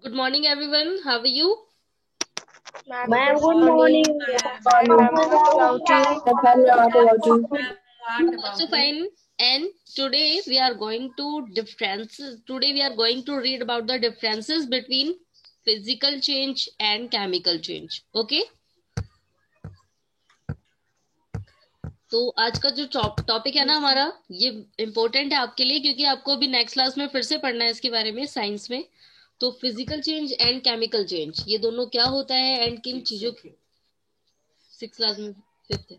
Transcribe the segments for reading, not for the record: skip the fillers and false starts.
Good morning, everyone. How are you? Ma'am, good morning. Morning. About you? What about you? Also fine. And today we are going to differences. Today we are going to read about the differences between physical change and chemical change. Okay? तो आज का जो topic है ना हमारा, ये important है आपके लिए क्योंकि आपको अभी नेक्स्ट क्लास में फिर से पढ़ना है इसके बारे में साइंस में। तो physical change and chemical change ये दोनों क्या होता है एंड किन चीजों की 6 क्लास में 5th है।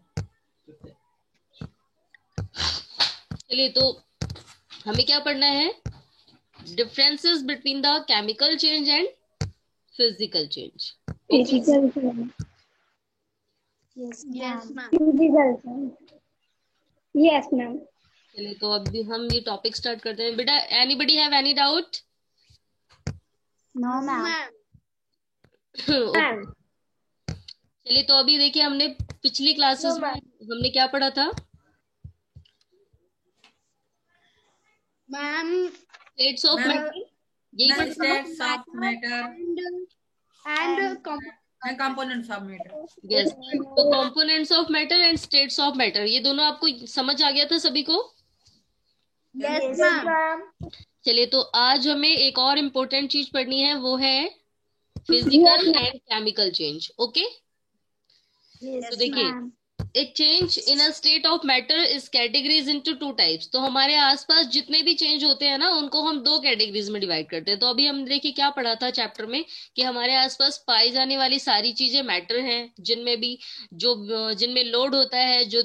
चलिए तो हमें क्या पढ़ना है, differences between the chemical change and physical change. Okay? Physical change. Yes, ma'am. Physical change. Yes, ma'am. चलिए तो अभी हम ये टॉपिक स्टार्ट करते हैं। बेटा anybody have any doubt? No, ma'am. Ma'am. चलिए तो अभी देखिए हमने पिछली क्लासेस में हमने क्या पढ़ा था? Ma'am. स्टेट्स ऑफ मैटर, यही पढ़ा था। States of matter and components of matter. Yes, तो components of matter and states of matter ये दोनों आपको समझ आ गया था सभी को? Yes, ma'am. चलिए तो आज हमें एक और इम्पोर्टेंट चीज पढ़नी है, वो है physical and chemical change. Okay? तो देखिए, A change in a state of matter is categorized into two types। तो हमारे आसपास जितने भी चेंज होते हैं ना उनको हम दो कैटेगरीज में डिवाइड करते हैं। तो अभी हम देखिए क्या पढ़ा था चैप्टर में कि हमारे आसपास पाई जाने वाली सारी चीजें मैटर हैं, जिनमें भी जिनमें लोड होता है, जो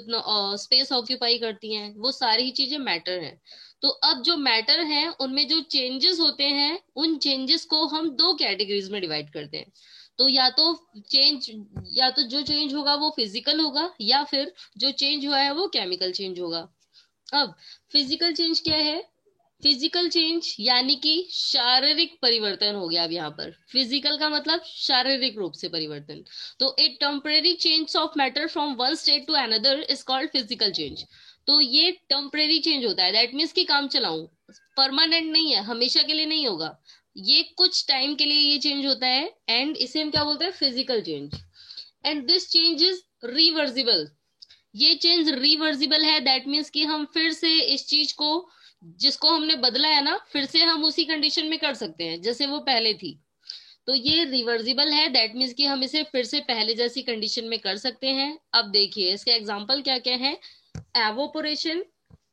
स्पेस ऑक्यूपाई करती हैं, वो सारी चीजें मैटर हैं। तो अब जो मैटर है उनमें जो चेंजेस होते हैं उन चेंजेस को हम दो कैटेगरीज में डिवाइड करते हैं। तो या तो जो चेंज होगा वो फिजिकल होगा या फिर जो चेंज हुआ है वो केमिकल चेंज होगा। अब फिजिकल चेंज क्या है? फिजिकल चेंज यानी कि शारीरिक परिवर्तन हो गया। अब यहाँ पर फिजिकल का मतलब शारीरिक रूप से परिवर्तन। तो a temporary change of matter from one state to another is called physical change. तो ये टेम्परेरी चेंज होता है, दैट मीन्स कि काम चलाऊं, परमानेंट नहीं है, हमेशा के लिए नहीं होगा, ये कुछ टाइम के लिए ये चेंज होता है एंड इसे हम क्या बोलते हैं? Physical change. And this change is reversible. ये चेंज रिवर्सिबल है, दैट मीन्स कि हम फिर से इस चीज को जिसको हमने बदला है ना, फिर से हम उसी कंडीशन में कर सकते हैं जैसे वो पहले थी। तो ये रिवर्सिबल है, दैट मीन्स कि हम इसे फिर से पहले जैसी कंडीशन में कर सकते हैं। अब देखिए इसके एग्जांपल क्या क्या है। Evaporation,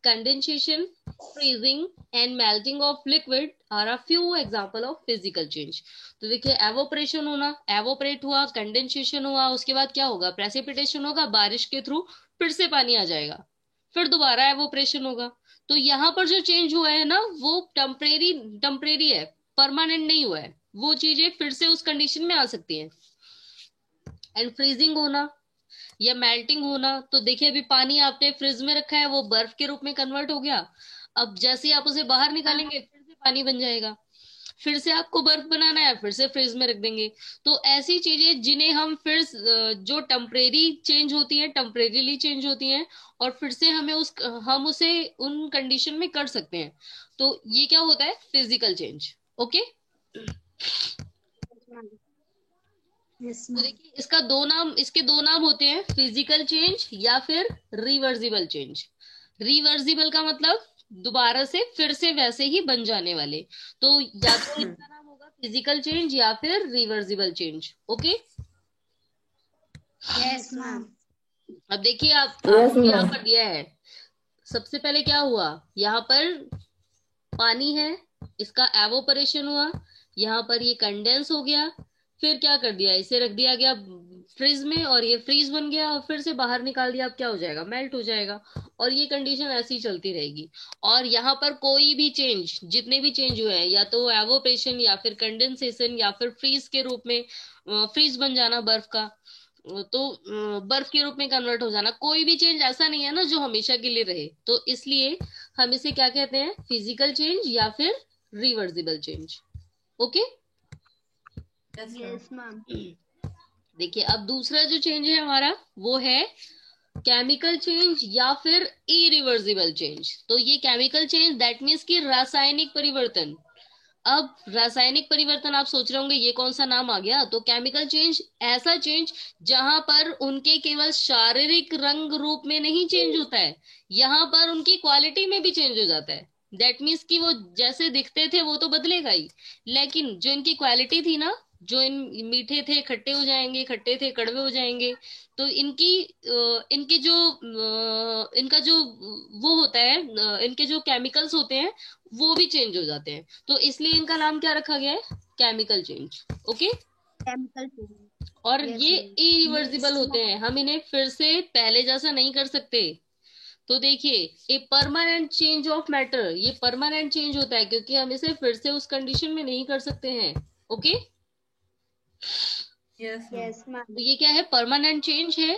condensation, freezing and melting of liquid are a few example of physical change। तो देखिए एवोपरेशन होना, एवोपरेट हुआ, कंडेंसेशन हुआ, उसके बाद क्या होगा? प्रेसिपिटेशन होगा, बारिश के थ्रू फिर से पानी आ जाएगा, फिर दोबारा एवोपरेशन होगा। तो यहाँ पर जो चेंज हुआ है ना वो टेम्परेरी है, परमानेंट नहीं हुआ है, वो चीजें फिर से उस कंडीशन में आ सकती हैं। एंड फ्रीजिंग होना या मेल्टिंग होना, तो देखिए अभी पानी आपने फ्रिज में रखा है, वो बर्फ के रूप में कन्वर्ट हो गया। अब जैसे ही आप उसे बाहर निकालेंगे फिर से पानी बन जाएगा, फिर से आपको बर्फ बनाना है, फिर से फ्रिज में रख देंगे। तो ऐसी चीजें जिन्हें हम फिर जो टेम्परेरी चेंज होती है, टेम्परेरीली चेंज होती हैं और फिर से हम उसे उन कंडीशन में कर सकते हैं। तो ये क्या होता है? Physical change. ओके? तो देखिए इसके दो नाम होते हैं, फिजिकल चेंज या फिर रिवर्सिबल चेंज। रिवर्सिबल का मतलब दोबारा से फिर से वैसे ही बन जाने वाले। तो या तो इसका नाम होगा फिजिकल चेंज या फिर reversible change. Okay? Yes, ma'am. अब देखिए आप Yes, ma'am. यहाँ पर दिया है, सबसे पहले क्या हुआ, यहाँ पर पानी है, इसका एवोपरेशन हुआ, यहाँ पर ये कंडेंस हो गया, फिर क्या कर दिया, इसे रख दिया गया फ्रीज में और ये फ्रीज बन गया और फिर से बाहर निकाल दिया, अब क्या हो जाएगा? मेल्ट हो जाएगा। और ये कंडीशन ऐसी चलती रहेगी। और यहाँ पर कोई भी चेंज, जितने भी चेंज हुए हैं, या तो एवोपरेशन या फिर कंडेंसेशन या फिर फ्रीज के रूप में, फ्रीज बन जाना बर्फ का, तो बर्फ के रूप में कन्वर्ट हो जाना, कोई भी चेंज ऐसा नहीं है ना जो हमेशा के लिए रहे। तो इसलिए हम इसे क्या कहते हैं? फिजिकल चेंज या फिर reversible change. Okay? Yes, ma'am. देखिए अब दूसरा जो चेंज है हमारा वो है केमिकल चेंज या फिर इरिवर्सिबल चेंज। तो ये केमिकल चेंज दैट मीन्स कि रासायनिक परिवर्तन। अब रासायनिक परिवर्तन आप सोच रहे होंगे ये कौन सा नाम आ गया, तो केमिकल चेंज ऐसा चेंज जहां पर उनके केवल शारीरिक रंग रूप में नहीं चेंज होता है, यहाँ पर उनकी क्वालिटी में भी चेंज हो जाता है। दैट मीन्स कि वो जैसे दिखते थे वो तो बदलेगा ही, लेकिन जो इनकी क्वालिटी थी ना, जो इन मीठे थे खट्टे हो जाएंगे, खट्टे थे कड़वे हो जाएंगे। तो इनकी जो इनका जो वो होता है, इनके जो केमिकल्स होते हैं वो भी चेंज हो जाते हैं। तो इसलिए इनका नाम क्या रखा गया है, chemical change. Okay, chemical change. और Yes, ये ma'am. इरिवर्सिबल होते हैं, हम इन्हें फिर से पहले जैसा नहीं कर सकते। तो देखिए, a permanent change of matter, ये परमानेंट चेंज होता है क्योंकि हम इसे फिर से उस कंडीशन में नहीं कर सकते हैं। Okay, Yes, ma'am. तो ये क्या है, परमानेंट चेंज है।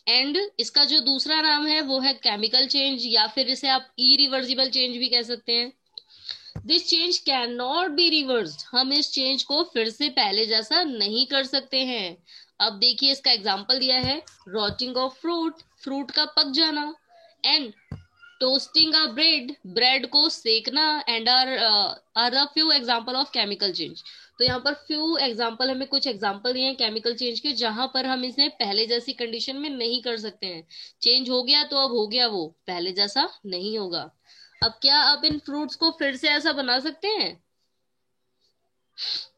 एंड इसका जो दूसरा नाम है वो है केमिकल चेंज, या फिर इसे आप इरिवर्सिबल चेंज भी कह सकते हैं। This change can not be reversed, हम इस चेंज को फिर से पहले जैसा नहीं कर सकते हैं। अब देखिए, इसका एग्जांपल दिया है, रॉटिंग ऑफ फ्रूट, फ्रूट का पक जाना, and toasting a bread, bread को सेकना, and are the few example of chemical change. तो यहाँ पर फ्यू एग्जांपल, हमें कुछ एग्जांपल दिए हैं केमिकल चेंज के, जहां पर हम इसे पहले जैसी कंडीशन में नहीं कर सकते हैं। चेंज हो गया तो अब हो गया, वो पहले जैसा नहीं होगा। अब क्या आप इन फ्रूट्स को फिर से ऐसा बना सकते हैं?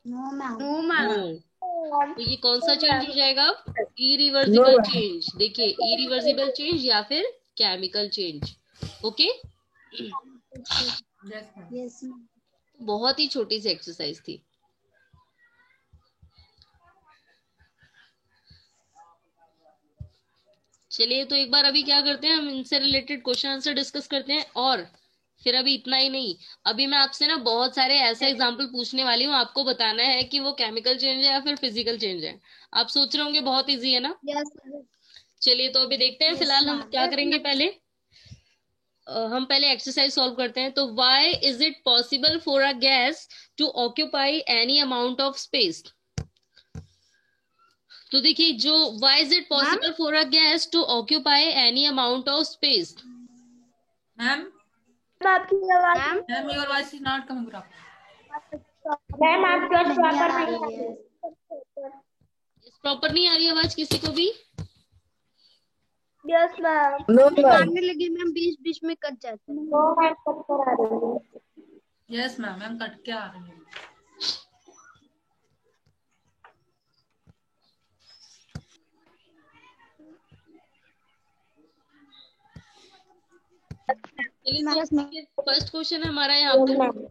No, ma'am. No, no. ma'am. तो ये कौन सा चेंज हो जाएगा, इरिवर्सिबल चेंज। देखिए, इरिवर्सिबल चेंज या फिर chemical change. Okay, Yes, ma'am. बहुत ही छोटी सी एक्सरसाइज थी। चलिए, तो एक बार अभी क्या करते हैं, हम इनसे रिलेटेड क्वेश्चन आंसर डिस्कस करते हैं। और फिर अभी इतना ही नहीं, अभी मैं आपसे ना बहुत सारे ऐसे एग्जाम्पल पूछने वाली हूँ, आपको बताना है कि वो केमिकल चेंज है या फिर फिजिकल चेंज है। आप सोच रहे होंगे बहुत इजी है ना। Yes, चलिए, तो अभी देखते हैं। Yes, फिलहाल हम ma'am. क्या करेंगे, पहले हम पहले एक्सरसाइज सॉल्व करते हैं। तो why is it possible for a gas to occupy any amount of space. तो देखिए, जो why is it possible for a gas to occupy any amount of space. Ma'am, आपकी आवाज ma'am. Ma'am your voice is not coming proper. Ma'am आपका proper नहीं नहीं आ आ रही है। प्रॉपर नहीं आ रही आवाज किसी को भी? Yes ma'am. आने लगी मैम, बीच बीच में कट जाता है। नो मैम कब करा रही है। यस मैम, मैम कट के आ रही है। चलिए, तो फर्स्ट क्वेश्चन हमारा यहाँ पर,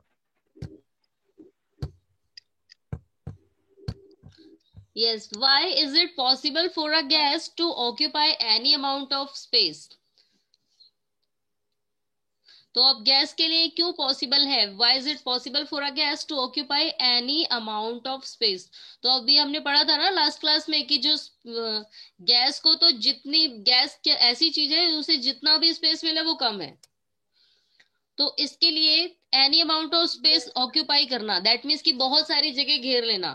yes, why is it possible for a gas to occupy any amount of space। तो अब गैस के लिए क्यों पॉसिबल है, why is it possible for a gas to occupy any amount of space। तो अभी हमने पढ़ा था ना लास्ट क्लास में कि जो गैस को, तो जितनी गैस ऐसी चीज है उसे जितना भी स्पेस मिले वो कम है। तो इसके लिए any amount of space occupy करना, दैट मीन्स कि बहुत सारी जगह घेर लेना,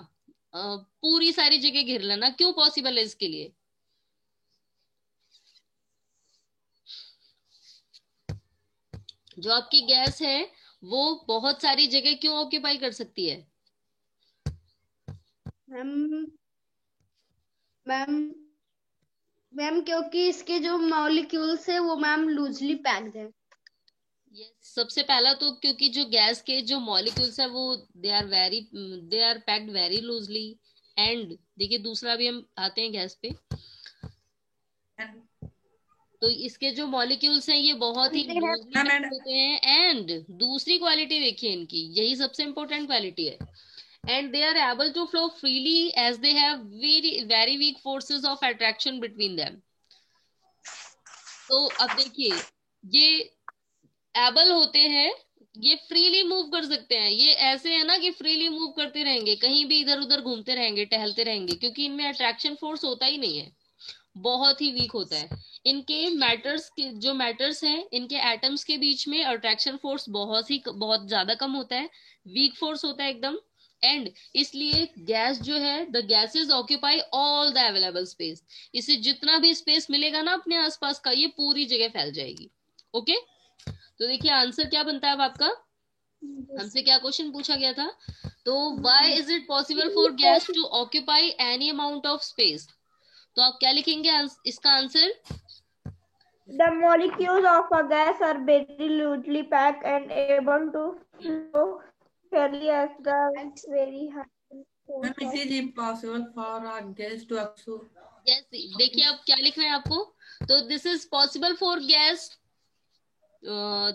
पूरी सारी जगह घेर लेना, क्यों पॉसिबल है इसके लिए। जो आपकी गैस है वो बहुत सारी जगह क्यों ऑक्यूपाई कर सकती है? मैम मैम मैम क्योंकि इसके जो मॉलिक्यूल्स है वो मैम लूजली पैक्ड है। सबसे पहला तो क्योंकि जो गैस के जो मॉलिक्यूल्स है वो they are packed very loosely. And देखिए, दूसरा भी हम आते हैं गैस पे, तो इसके जो मॉलिक्यूल्स हैं ये बहुत ही लूजली पैक्ड होते हैं। एंड दूसरी क्वालिटी देखिए इनकी, यही सबसे इंपॉर्टेंट क्वालिटी है, and they are able to flow freely as they have very weak forces of attraction between them. तो अब देखिए, ये एबल होते हैं, ये फ्रीली मूव कर सकते हैं, ये ऐसे है ना कि फ्रीली मूव करते रहेंगे, कहीं भी इधर उधर घूमते रहेंगे, टहलते रहेंगे, क्योंकि इनमें अट्रैक्शन फोर्स होता ही नहीं है, बहुत ही वीक होता है। इनके मैटर्स के जो मैटर्स हैं, इनके एटम्स के बीच में अट्रैक्शन फोर्स बहुत ज्यादा कम होता है, वीक फोर्स होता है एकदम। एंड इसलिए गैस जो है, the gases occupy all the available space, इसे जितना भी स्पेस मिलेगा ना अपने आसपास का, ये पूरी जगह फैल जाएगी। ओके, तो देखिए आंसर क्या बनता है अब आपका, हमसे क्या क्वेश्चन पूछा गया था? तो why is it possible for gas to occupy any amount of space? तो आप क्या लिखेंगे इसका answer? The molecules of a gas are very loosely packed and able to flow freely as the very high Ma'am, force it of is impossible for a gas to absorb. Yes, देखिए आप क्या लिख रहे हैं आपको? तो this is possible for gas,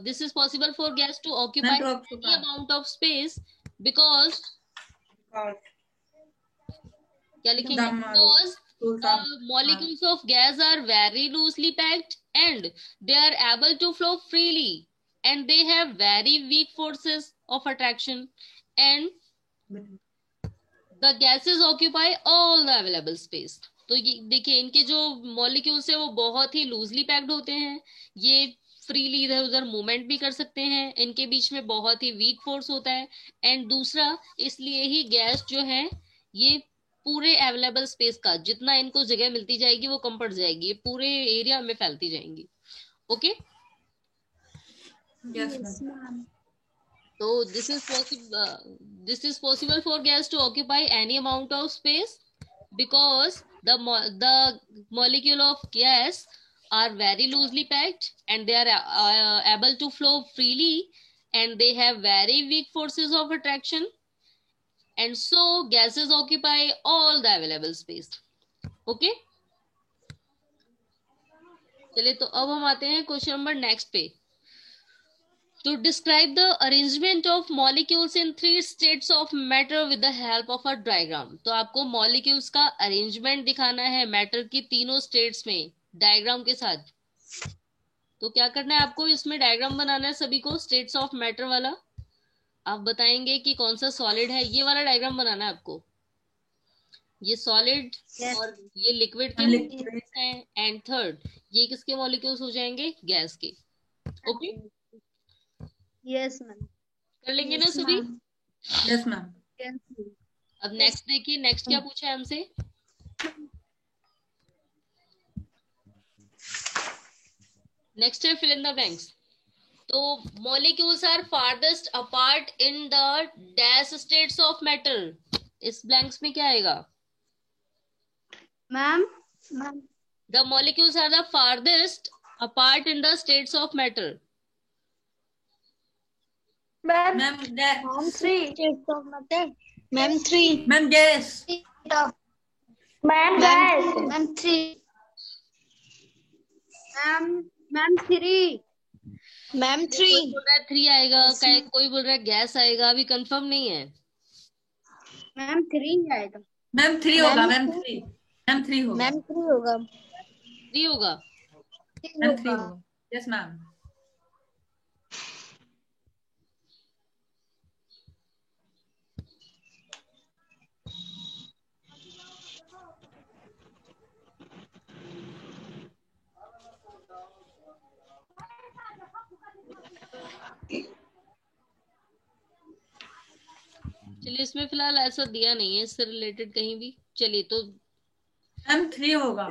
this is possible for gas to occupy any amount of space because क्या लिखेंगे? Because the molecules of gas are very loosely packed and they are able to flow freely and they have very weak forces of attraction and the gases occupy all the available space. तो ये देखिए इनके जो molecules है वो बहुत ही loosely packed होते हैं, ये फ्रीली इधर उधर मूवमेंट भी कर सकते हैं, इनके बीच में बहुत ही वीक फोर्स होता है एंड दूसरा इसलिए ही गैस जो है ये पूरे अवेलेबल स्पेस का जितना इनको जगह मिलती जाएगी वो कम पड़ जाएगी, ये पूरे एरिया में फैलती जाएंगी। Okay, Yes, ma'am. so this is possible for gas to occupy any amount of space because the molecule of gas are very loosely packed and they are able to flow freely and they have very weak forces of attraction and so gases occupy all the available space. Okay, चलिए तो अब हम आते हैं question number next पे। To describe the arrangement of molecules in three states of matter with the help of a diagram। तो आपको molecules का arrangement दिखाना है matter की तीनों states में diagram के साथ। तो क्या करना है आपको? इसमें diagram बनाना है सभी को states of matter वाला। आप बताएंगे कि कौन सा solid है, ये वाला diagram बनाना है आपको। ये solid और ये liquid के molecules हैं and third ये किसके molecules हो जाएंगे? गैस के। Okay, yes ma'am. कर लेंगे ना सभी? Yes, ma'am. अब नेक्स्ट देखिए, नेक्स्ट क्या पूछा है हमसे? नेक्स्ट है fill in the blanks। तो molecules are farthest apart in the dash states of matter। इस blanks में क्या आएगा? Ma'am The molecules are the farthest apart in the states of matter। Ma'am, Ma'am, that. three. Ma'am three. Ma'am, gas. Ma'am, gas. Ma'am three. Ma'am three. Ma'am three. कोई बोल रहा है 3 आएगा, कोई बोल रहा है गैस आएगा, अभी कंफर्म नहीं है। मैम थ्री आएगा। Ma'am, 3 होगा। Ma'am, 3. Ma'am, 3 होगा। मैम थ्री होगा। 3 होगा। Ma'am, 3 होगा। Yes, ma'am. चलिए इसमें फिलहाल ऐसा दिया नहीं है इससे रिलेटेड कहीं भी। चलिए तो Ma'am, 3 होगा।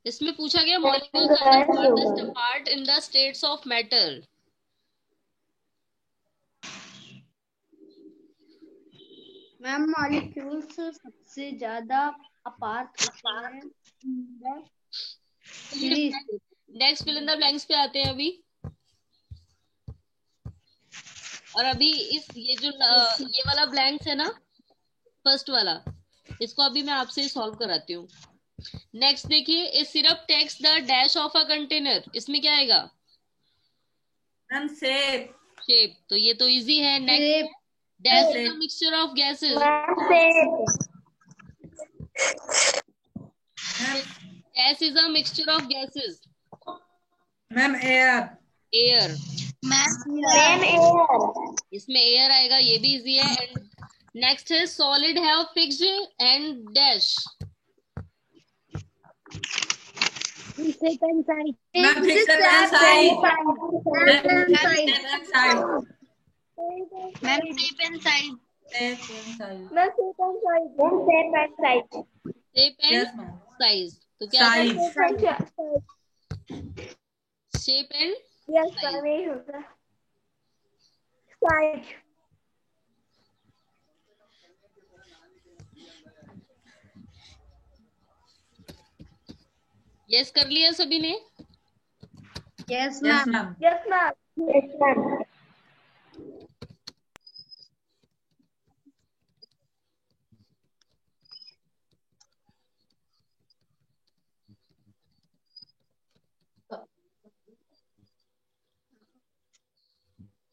इसमें पूछा गया molecules are the farthest apart in the states of matter। Ma'am molecules सबसे ज्यादा अपार्ट होते हैं। Next fill in the blanks पे आते हैं अभी। और अभी ये जो ये वाला ब्लैंक्स है ना, फर्स्ट वाला, इसको अभी मैं आपसे सॉल्व कराती हूँ। नेक्स्ट देखिए, a syrup takes the dash of a container. इसमें क्या आएगा? Ma'am, shape. शेप। तो ये तो इजी है। Next, dash is a mixture of gases. Dash is a mixture of gases. Ma'am, air. Air. Ma'am, air. इसमें air आएगा, ये भी इजी है। एंड नेक्स्ट है solid have fixed and dash. Ma'am, fixed and side. Ma'am tape and side. Ma'am, shape and size. Ma'am, shape and size. Shape and Yes, ma'am. Size. तो क्या Size. Shape and yes ma'am यही होता है। Size. Yes कर लिया सभी ने? Yes yes ma'am. Ma'am. Yes ma'am. Yes ma'am.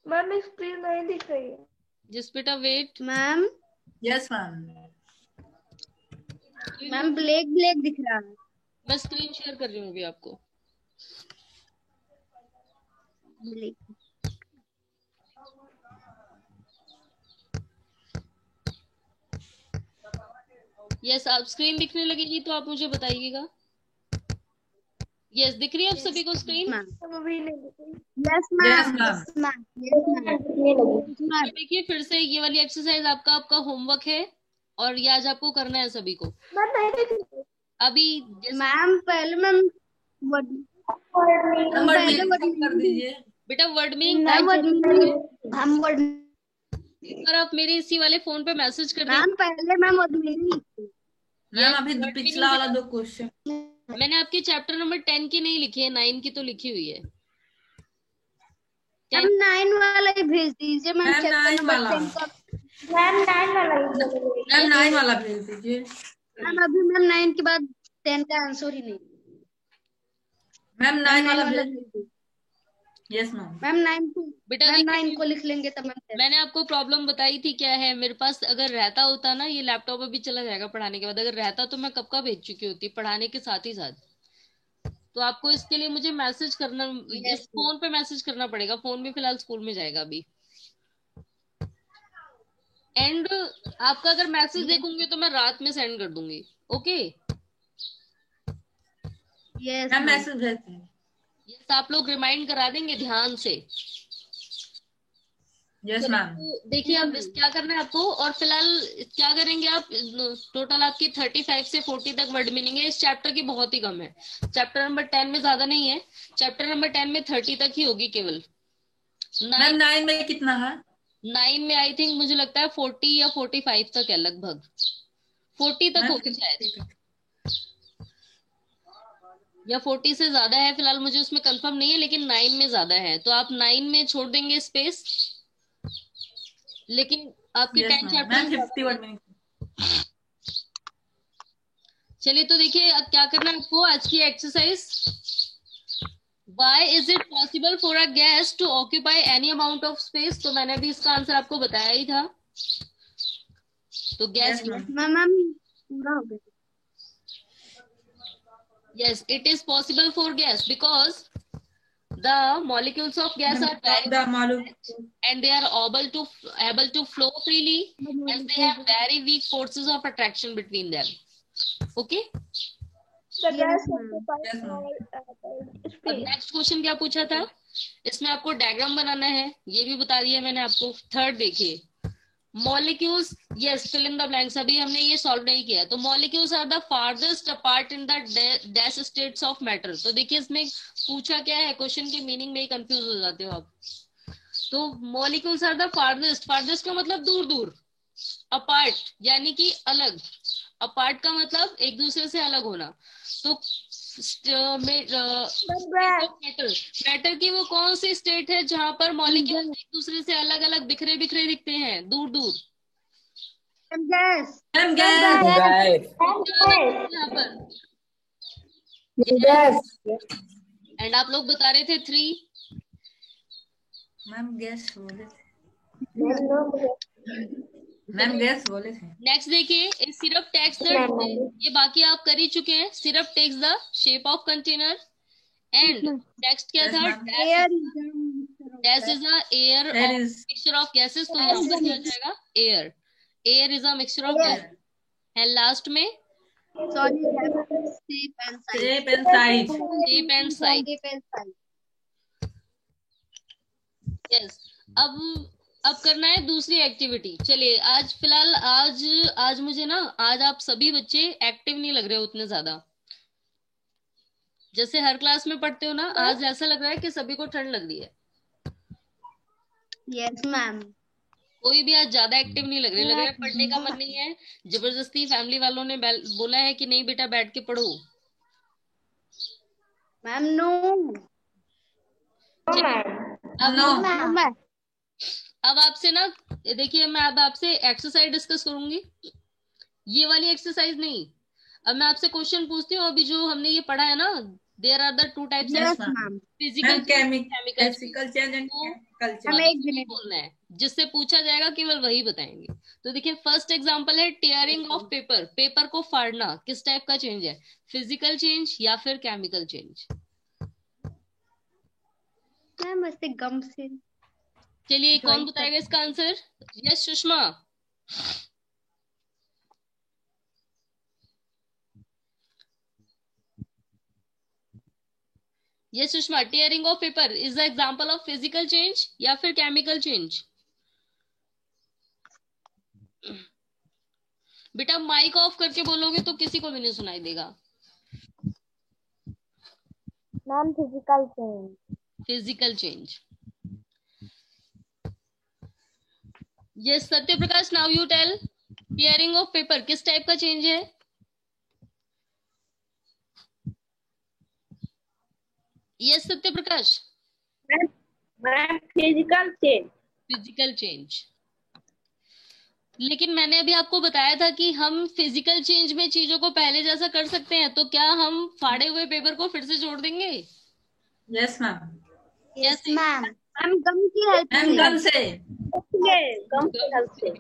Ma'am screen नहीं दिख रही है। जस्ट बेटा wait. Ma'am yes ma'am. Ma'am black black दिख रहा है। मैं स्क्रीन शेयर कर रही हूँ अभी आपको। ब्लैक। यस आप स्क्रीन दिखने लगेगी तो आप मुझे बताइएगा। यस दिख रही है आप सभी को स्क्रीन? मैम अभी नहीं दिख रही। Yes yes ma'am. Ma'am. Yes ma'am. Yes ma'am. दिखने लगी। तो देखिए फिर से ये वाली एक्सरसाइज आपका होमवर्क है और ये आज आपको करना है सभी को। मैम नहीं दिख रही। अभी जैसे मैम पहले मैम वर्ड मैम वर्ड पहले वर्ड मीनिंग कर दीजिए। बेटा वर्ड मीनिंग मैम वर्ड हम वर्ड अगर आप मेरे इसी वाले फोन पे मैसेज कर दें। मैम पहले मैम वर्ड मीनिंग। मैम अभी word पिछला meaning वाला 2 क्वेश्चन मैंने आपके चैप्टर नंबर 10 की नहीं लिखी है, 9 की तो लिखी हुई है। मैम 9 वाला ही भेज दीजिए। मैम मैम चैप्टर 9 नंबर वाला। 10 का। मैम 9 वाला ही बोल रही। मैम 9 वाला भेज दीजिए। मैम अभी मैम 9 के बाद 10 का आंसर ही नहीं। मैम 9 वाला वाला भेज। भेज दीजिए। Yes ma'am. मैम 9 को बेटा मैम देखिए 9 को लिख लेंगे तब मैम 10। मैंने आपको प्रॉब्लम बताई थी क्या है। मेरे पास अगर रहता होता ना, ये लैपटॉप अभी चला जाएगा पढ़ाने के बाद, अगर रहता तो मैं कब का भेज चुकी होती पढ़ाने के साथ ही साथ। तो आपको इसके लिए मुझे मैसेज करना, इस फोन पे मैसेज करना पड़ेगा। फोन भी फिलहाल स्कूल में जाएगा अभी। एंड आपका अगर मैसेज देखूंगी तो मैं रात में सेंड कर दूंगी। ओके यस मैम मैसेज भेजते हैं। यस आप लोग रिमाइंड करा देंगे ध्यान से। यस चलिए, मैम। तो देखिए अब क्या करना है आपको। और फिलहाल क्या करेंगे आप, टोटल आपकी 35 से 40 तक वर्ड मीनिंग है। इस चैप्टर की बहुत ही कम है। चैप्टर नंबर 10 में ज्यादा नहीं है। चैप्टर नंबर 10 में 30 तक ही होगी केवल। मैम 9 में कितना है? 9 में आई थिंक मुझे लगता है 40 या 45 तक है, लगभग 40 तक मैम होगी शायद, या 40 से ज्यादा है। फिलहाल मुझे उसमें कंफर्म नहीं है, लेकिन 9 में ज्यादा है। तो आप 9 में छोड़ देंगे स्पेस, लेकिन आपके यस 10 मैम। चैप्टर मैम में 50 वर्ड मीनिंग। चलिए तो देखिए अब क्या करना है आपको। आज की exercise, Why is it possible for a gas to occupy any amount of space? तो मैंने भी इसका आंसर आपको बताया ही था। तो गैस, मैम पूरा हो गया। yes it is possible for gas because the molecules of gas are very and they are able to flow freely, as they have very weak forces of attraction between them. Okay, The gas Yes, ma'am. अब next question क्या पूछा था। इसमें आपको diagram बनाना है, ये भी बता दिया मैंने आपको। थर्ड देखिए, molecules, yes fill in the blanks. अभी हमने ये सॉल्व नहीं किया। तो molecules are the farthest apart in the dash states of matter. तो देखिए इसमें पूछा क्या है, क्वेश्चन की मीनिंग में ही कंफ्यूज हो जाते हो आप। तो molecules are the farthest, farthest का मतलब दूर दूर, अपार्ट यानी कि अलग, अपार्ट का मतलब एक दूसरे से अलग होना। तो मैटर की वो कौन सी स्टेट है जहां पर मॉलिक्यूल एक दूसरे से अलग अलग बिखरे बिखरे दिखते हैं, दूर दूर। गैस। यहाँ पर एंड आप लोग बता रहे थे 3। मैम गैस बोले थे। मैम गैस बोले थे। नेक्स्ट देखिए, सिरप टेक्स द, ये बाकी आप कर ही चुके हैं। Syrup takes the shape of container and text क्या था, dash is a air mixture of gases. तो यहाँ पर क्या जाएगा, air, air is a mixture of gas. And last में शेप एंड साइज। यस अब करना है दूसरी एक्टिविटी। चलिए आज फिलहाल आज मुझे ना, आज आप सभी बच्चे एक्टिव नहीं लग रहे हो उतने ज्यादा। जैसे हर क्लास में पढ़ते हो ना, आज ऐसा लग रहा है कि सभी को ठंड लग रही है। Yes ma'am. कोई भी आज ज्यादा एक्टिव नहीं लग रहा है पढ़ने का मन नहीं है। जबरदस्ती फैमिली वालों ने बोला है कि नहीं बेटा बैठ के पढ़ो। Ma'am no. अब आपसे ना देखिए, मैं अब आपसे एक्सरसाइज डिस्कस करूंगी, ये वाली एक्सरसाइज नहीं। अब मैं आपसे क्वेश्चन पूछती हूँ। अभी जो हमने ये पढ़ा है ना, there are the two types of physical chemical change and बोलना है, जिससे पूछा जाएगा केवल वही बताएंगे। तो देखिए फर्स्ट एग्जांपल है टीयरिंग ऑफ पेपर। पेपर को फाड़ना किस टाइप का चेंज है, फिजिकल चेंज या फिर केमिकल चेंज? मैम ऐसे गम से। चलिए कौन बताएगा इसका answer? Yes Sushma. Yes Sushma, tearing of paper is the example of physical change या फिर केमिकल चेंज? बेटा माइक ऑफ करके बोलोगे तो किसी को भी नहीं सुनाई देगा। Ma'am physical change. Physical change. Yes Satya Prakash, now you tell, tearing of paper किस टाइप का चेंज है? Yes Satya Prakash. Ma'am physical change. Physical change. लेकिन मैंने अभी आपको बताया था कि हम फिजिकल चेंज में चीजों को पहले जैसा कर सकते हैं, तो क्या हम फाड़े हुए पेपर को फिर से जोड़ देंगे? Yes ma'am. Yes ma'am. Ma'am gum की हेल्प से। गम से। गम की हेल्प से।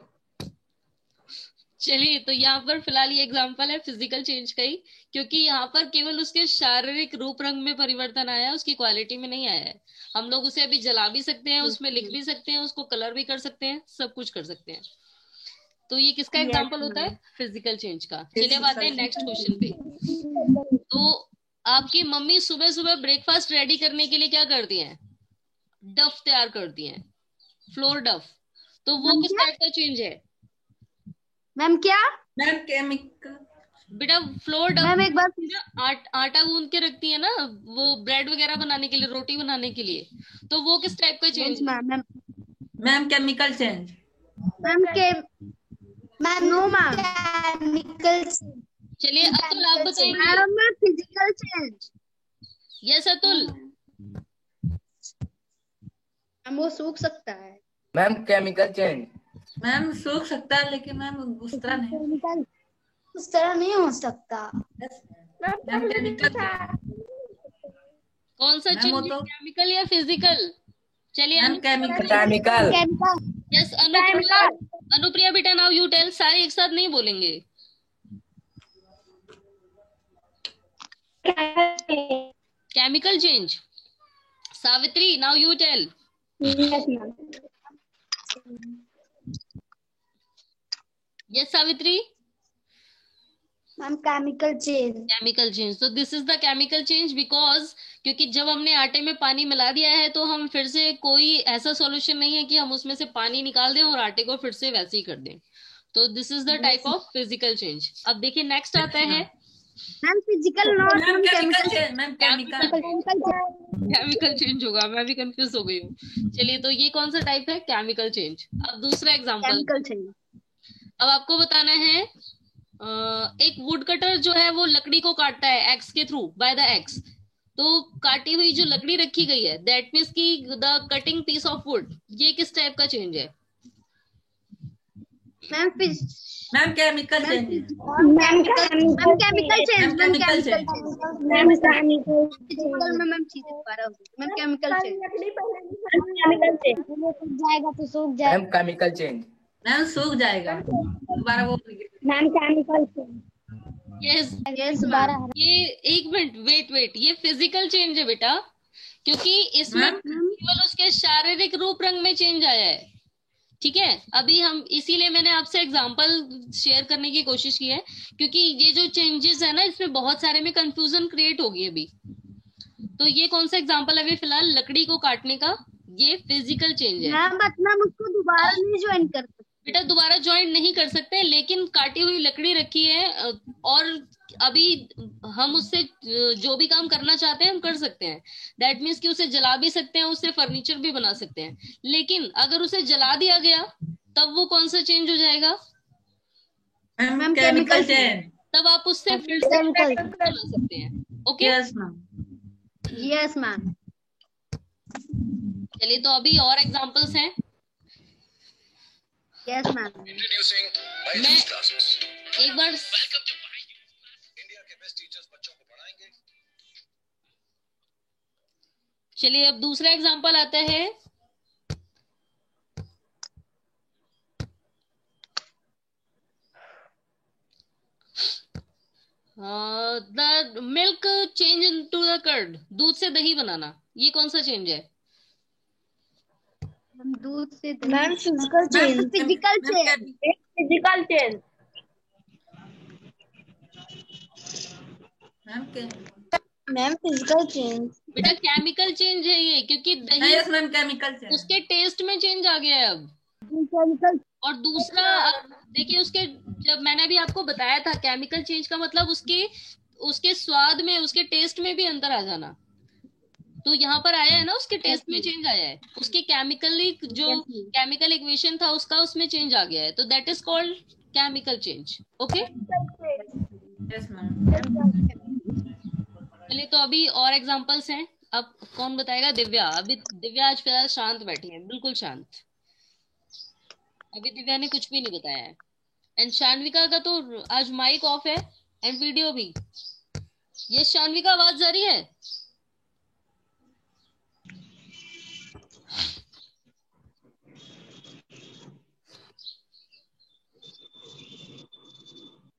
चलिए, तो यहाँ पर फिलहाल ये एग्जांपल है फिजिकल चेंज का ही, क्योंकि यहाँ पर केवल उसके शारीरिक रूप रंग में परिवर्तन आया है, उसकी क्वालिटी में नहीं आया है। हम लोग उसे अभी जला भी सकते हैं, उसमें लिख भी सकते हैं, उसको कलर भी कर सकते हैं, सब कुछ कर सकते हैं। तो ये किसका एग्जांपल होता है? फिजिकल चेंज का। चलिए अब आते हैं नेक्स्ट क्वेश्चन पे। तो आपकी मम्मी सुबह सुबह ब्रेकफास्ट रेडी करने के लिए क्या करती हैं? डफ तैयार करती हैं, फ्लोर डफ। तो वो किस टाइप का चेंज है? मैम क्या? Ma'am chemical. बेटा फ्लोर डफ, मैम एक बार आटा गूंद के रखती है ना, वो ब्रेड वगैरह बनाने के लिए, रोटी बनाने के लिए। तो वो किस टाइप का change? Ma'am chemical change. Ma'am के मैम नो मैम केमिकल। चलिए अतुल आप बताएंगे। Ma'am physical change. Yes Atul. Ma'am वो सूख सकता है। Ma'am chemical change. मैम सूख सकता है, लेकिन मैम उस तरह नहीं, उस तरह नहीं हो सकता। Ma'am chemical. कौन सा चेंज, केमिकल या फिजिकल? चलिए केमिकल। यस अनुप्रिया बेटा, नाउ यू टेल। सारे एक साथ नहीं बोलेंगे। Chemical change. Savitri, now you tell. Yes Savitri. Ma'am chemical change. Chemical change. तो this is the chemical change because, क्योंकि जब हमने आटे में पानी मिला दिया है तो हम फिर से, कोई ऐसा सॉल्यूशन नहीं है कि हम उसमें से पानी निकाल दें और आटे को फिर से वैसे ही कर दें। तो this is the type of physical change. अब देखिए नेक्स्ट आता है ma'am physical not chemical. Ma'am chemical change होगा, मैं भी कंफ्यूज हो गई हूँ। चलिए, तो ये कौन सा टाइप है? Chemical change. अब दूसरा एग्जांपल। अब आपको बताना है, एक वुड कटर जो है वो लकड़ी को काटता है एक्स के थ्रू, बाय द एक्स। तो काटी हुई जो लकड़ी रखी गई है, दैट मीन्स की the cutting piece of wood, ये किस टाइप का चेंज है? Ma'am chemical change. Ma'am chemical change. Ma'am chemical change. Ma'am chemical change जाएगा तो सूख जाएगा। Ma'am chemical change. मैम सूख जाएगा। दोबारा वो मैम केमिकल चेंज। यस ये एक मिनट, वेट, ये फिजिकल चेंज है बेटा, क्योंकि इसमें केवल उसके शारीरिक रूप रंग में चेंज आया है। ठीक है, अभी हम इसीलिए मैंने आपसे एग्जांपल शेयर करने की कोशिश की है, क्योंकि ये जो चेंजेस है ना, इसमें बहुत सारे में कंफ्यूजन क्रिएट होगी अभी। तो ये कौन सा एग्जांपल है अभी फिलहाल लकड़ी को काटने का? ये फिजिकल चेंज है। मैम उसको दोबारा नहीं ज्वाइन कर सकते बेटा, दोबारा ज्वाइन नहीं कर सकते, लेकिन काटी हुई लकड़ी रखी है और अभी हम उससे जो भी काम करना चाहते हैं हम कर सकते हैं। दैट मीन्स कि उसे जला भी सकते हैं, उससे फर्नीचर भी बना सकते हैं। लेकिन अगर उसे जला दिया गया तब वो कौन सा चेंज हो जाएगा? Ma'am chemical change. तब आप उससे फिर से बना सकते हैं। Okay, yes ma'am. Yes ma'am. चलिए तो अभी और एग्जांपल्स हैं। Yes ma'am. मैं एक बार चलिए अब दूसरा एग्जांपल आता है। The milk change into the curd, दूध से दही बनाना, ये कौन सा चेंज है? दूध से ma'am physical change. Physical change. Physical change. Ma'am physical change. बेटा केमिकल चेंज है ये, क्योंकि दही यस मैम केमिकल चेंज। उसके टेस्ट में चेंज आ गया है अब। और दूसरा देखिए, उसके जब मैंने अभी आपको बताया था केमिकल चेंज का मतलब उसके स्वाद में, उसके टेस्ट में भी अंतर आ जाना। तो यहाँ पर आया है ना, उसके टेस्ट में चेंज आया है, उसके केमिकली जो केमिकल इक्वेशन था उसका उसमें चेंज आ गया है, तो that is called chemical change. Okay, yes ma'am. चलिए तो अभी और एग्जांपल्स हैं। अब कौन बताएगा? दिव्या। अभी दिव्या आज फिलहाल शांत बैठी है, बिल्कुल शांत। अभी दिव्या ने कुछ भी नहीं बताया है। एंड शान्विका का तो आज माइक ऑफ है एंड वीडियो भी। ये शान्विका आवाज जा रही है?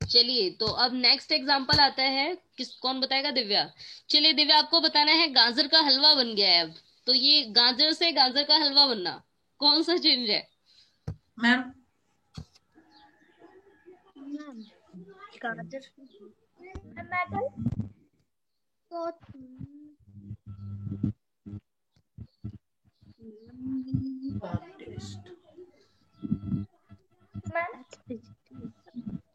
चलिए तो अब नेक्स्ट एग्जांपल आता है। कौन बताएगा? दिव्या। चलिए दिव्या, आपको बताना है गाजर का हलवा बन गया है अब। तो ये गाजर से गाजर का हलवा बनना कौन सा चेंज है? मैम गाजर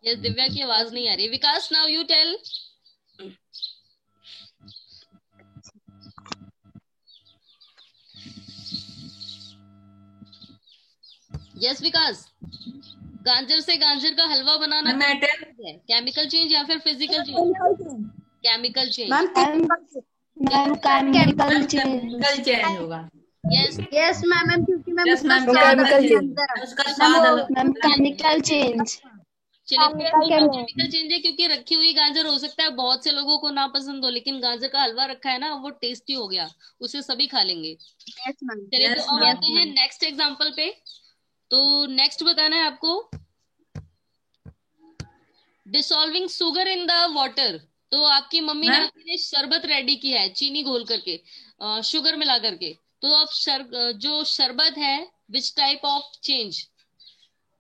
यस, दिव्या की आवाज नहीं आ रही। विकास, नाउ यू टेल। यस विकास, गाजर से गाजर का हलवा बनाना है केमिकल चेंज या फिर physical change? Chemical change. Ma'am chemical change होगा। यस यस मैम, क्योंकि मैम यस मैम उसका स्वाद अलग। Ma'am chemical change. चलिए केमिकल चेंज है, क्योंकि रखी हुई गाजर हो सकता है बहुत से लोगों को ना पसंद हो, लेकिन गाजर का हलवा रखा है ना, वो टेस्टी हो गया, उसे सभी खा लेंगे। Yes ma'am. चलिए तो अब आते हैं नेक्स्ट एग्जांपल पे। तो नेक्स्ट बताना है आपको, dissolving sugar in the water. तो आपकी मम्मी ने शरबत रेडी किया है चीनी घोल करके, शुगर मिला करके। तो अब जो शरबत है, which type of change?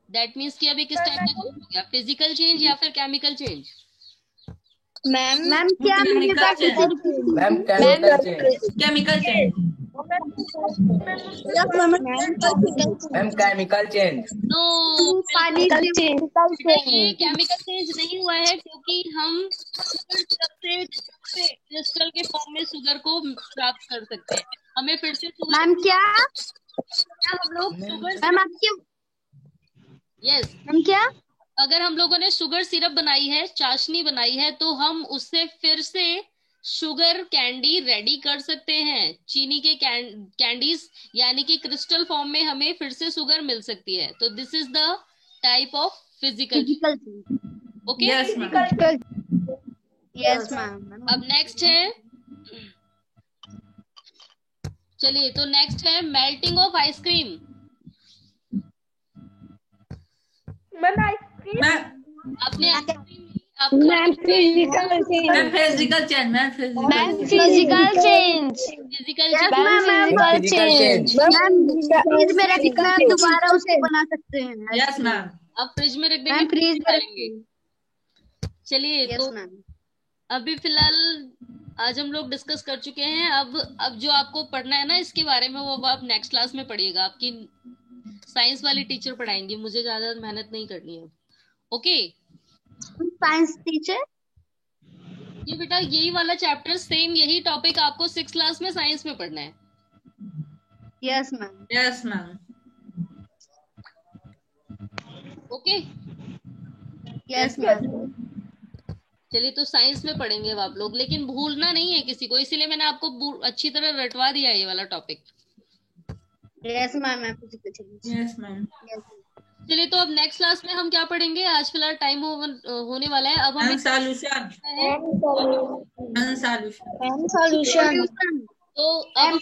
That means कि अभी किस टाइप का चेंज हो गया, फिजिकल चेंज या फिर केमिकल चेंज? मैम क्या chemical change. Ma'am chemical change. Chemical change. Ma'am chemical change. No, पानी ये केमिकल चेंज नहीं हुआ है, क्योंकि हम शुगर से क्रिस्टल के फॉर्म में शुगर को प्राप्त कर सकते हैं। हमें फिर से मैम क्या हम लोग शुगर, मैम आपकी यस मैम क्या अगर हम लोगों ने शुगर सिरप बनाई है, चाशनी बनाई है, तो हम उससे फिर से शुगर कैंडी रेडी कर सकते हैं। चीनी के कैंडीज यानी कि क्रिस्टल फॉर्म में हमें फिर से शुगर मिल सकती है। तो this is the type of physical. Okay, yes ma'am. अब नेक्स्ट है, चलिए तो नेक्स्ट है melting of ice cream. Ma'am ice cream. आपने ma'am physical change. Ma'am physical change. Ma'am physical change. Physical change. Fridge में रखना है, दोबारा उसे बना सकते हैं। Yes ma'am. अब फ्रिज में रख देंगे, फ्रीज करेंगे। चलिए तो मैम। अभी फिलहाल आज हम लोग डिस्कस कर चुके हैं। अब जो आपको पढ़ना है ना इसके बारे में, वो आप नेक्स्ट क्लास में पढ़िएगा। आपकी साइंस वाली टीचर पढ़ाएंगी, मुझे ज्यादा मेहनत नहीं करनी है। Okay, science teacher. ये बेटा यही वाला चैप्टर, सेम यही टॉपिक आपको 6th क्लास में साइंस में पढ़ना है। Yes ma'am. Yes ma'am. Okay yes ma'am. चलिए, तो साइंस में पढ़ेंगे अब आप लोग, लेकिन भूलना नहीं है किसी को, इसीलिए मैंने आपको अच्छी तरह रटवा दिया ये वाला topic. Yes ma'am. Yes ma'am. चलिए, तो अब नेक्स्ट क्लास में हम क्या पढ़ेंगे? आज फिलहाल टाइम होने वाला है, अब हमें सॉल्यूशन। सॉल्यूशन। तो अब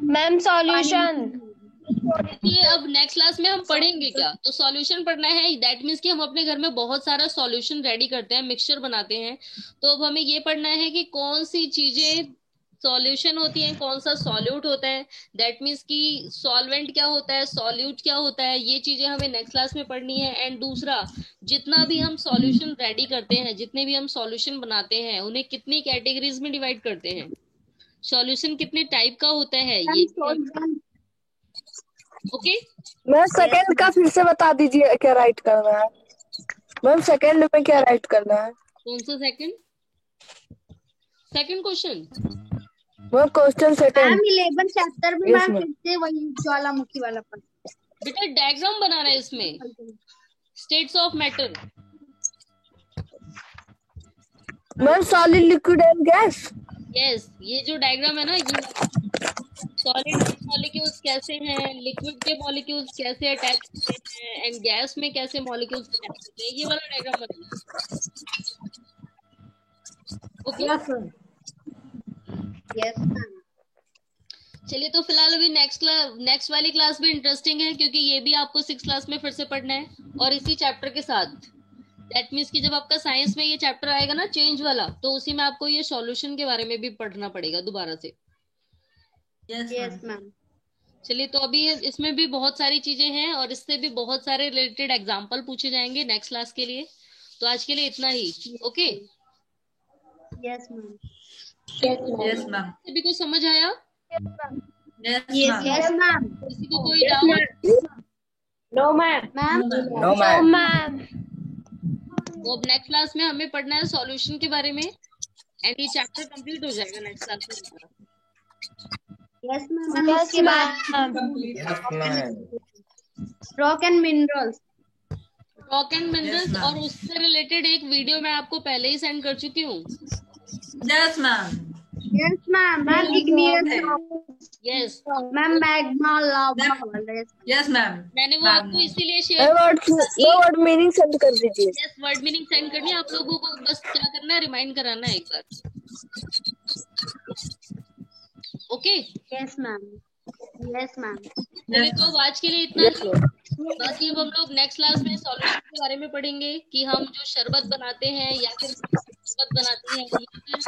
मैम सॉल्यूशन। देखिए, अब नेक्स्ट क्लास में हम पढ़ेंगे क्या? तो सॉल्यूशन पढ़ना है। दैट मीन्स कि हम अपने घर में बहुत सारा सॉल्यूशन रेडी करते हैं, मिक्सचर बनाते हैं। तो अब हमें ये पढ़ना है कि कौन सी चीजें सॉल्यूशन होती है, कौन सा सॉल्यूट होता है। दैट मीन्स कि सॉल्वेंट क्या होता है, सॉल्यूट क्या होता है, ये चीजें हमें नेक्स्ट क्लास में पढ़नी है। एंड दूसरा, जितना भी हम सॉल्यूशन रेडी करते हैं, जितने भी हम सॉल्यूशन बनाते हैं, उन्हें कितनी कैटेगरीज में डिवाइड करते हैं, सॉल्यूशन कितने टाइप का होता है, ये ओके। मैम सेकंड का फिर से बता दीजिए, क्या राइट करना है? मैम सेकंड में क्या राइट करना है? कौन सा second question? Ma'am question second. Ma'am 11 chapter में मैम फिर से वही ज्वालामुखी वाला पढ़। बेटा डायग्राम बनाना है इसमें, states of matter. Ma'am solid, liquid and gas. Yes, ये जो डायग्राम है ना, ये सॉलिड के मॉलिक्यूल्स कैसे हैं, लिक्विड के मॉलिक्यूल्स कैसे अटैच होते हैं, एंड गैस में कैसे मॉलिक्यूल्स अटैच होते हैं, ये वाला डायग्राम बनाना। ओके। Yes ma'am. चलिए, तो फिलहाल अभी नेक्स्ट वाली क्लास भी इंटरेस्टिंग है, क्योंकि ये भी आपको 6th क्लास में फिर से पढ़ना है, और इसी चैप्टर के साथ। दैट मीन्स कि जब आपका साइंस में ये चैप्टर आएगा ना, चेंज वाला, तो उसी में आपको ये सॉल्यूशन के बारे में भी पढ़ना पड़ेगा दोबारा से। Yes ma'am. चलिए, तो अभी इसमें भी बहुत सारी चीजें हैं, और इससे भी बहुत सारे रिलेटेड एग्जाम्पल पूछे जाएंगे नेक्स्ट क्लास के लिए। तो आज के लिए इतना ही। Okay. Yes ma'am. Yes ma'am. सभी को समझ आया? Yes ma'am. किसी को कोई doubt? No ma'am. No ma'am. तो अब नेक्स्ट क्लास में हमें पढ़ना है सॉल्यूशन के बारे में, एंड ये चैप्टर कंप्लीट हो जाएगा नेक्स्ट क्लास में। Yes ma'am. उसके बाद रॉक एंड मिनरल्स। और उससे रिलेटेड एक वीडियो मैं आपको पहले ही सेंड कर चुकी हूँ। Yes ma'am. Yes ma'am. Ma'am igneous. Yes ma'am magma lava. Yes ma'am. मैंने वो आपको इसीलिए शेयर। वर्ड मीनिंग सेंड कर दीजिए। यस, वर्ड मीनिंग सेंड करनी है आप लोगों को, बस क्या करना है, रिमाइंड कराना है एक बार। Okay. Yes ma'am. Yes ma'am. चलिए, तो आज के लिए इतना ही। बाकी अब हम लोग नेक्स्ट क्लास में सॉल्यूशन के बारे में पढ़ेंगे कि हम जो शरबत बनाते हैं, या फिर शरबत बनाते हैं, या फिर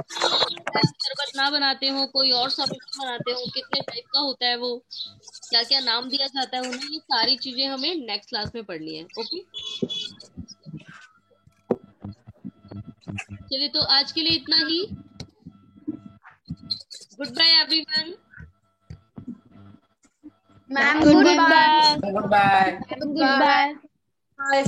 शरबत ना बनाते हो, कोई और सॉल्यूशन बनाते हो, कितने टाइप का होता है वो, क्या क्या नाम दिया जाता है उन्हें, ये सारी चीजें हमें नेक्स्ट क्लास में पढ़नी है। ओके। चलिए, तो आज के लिए इतना ही। Goodbye everyone. Ma'am goodbye. Goodbye. Good bye.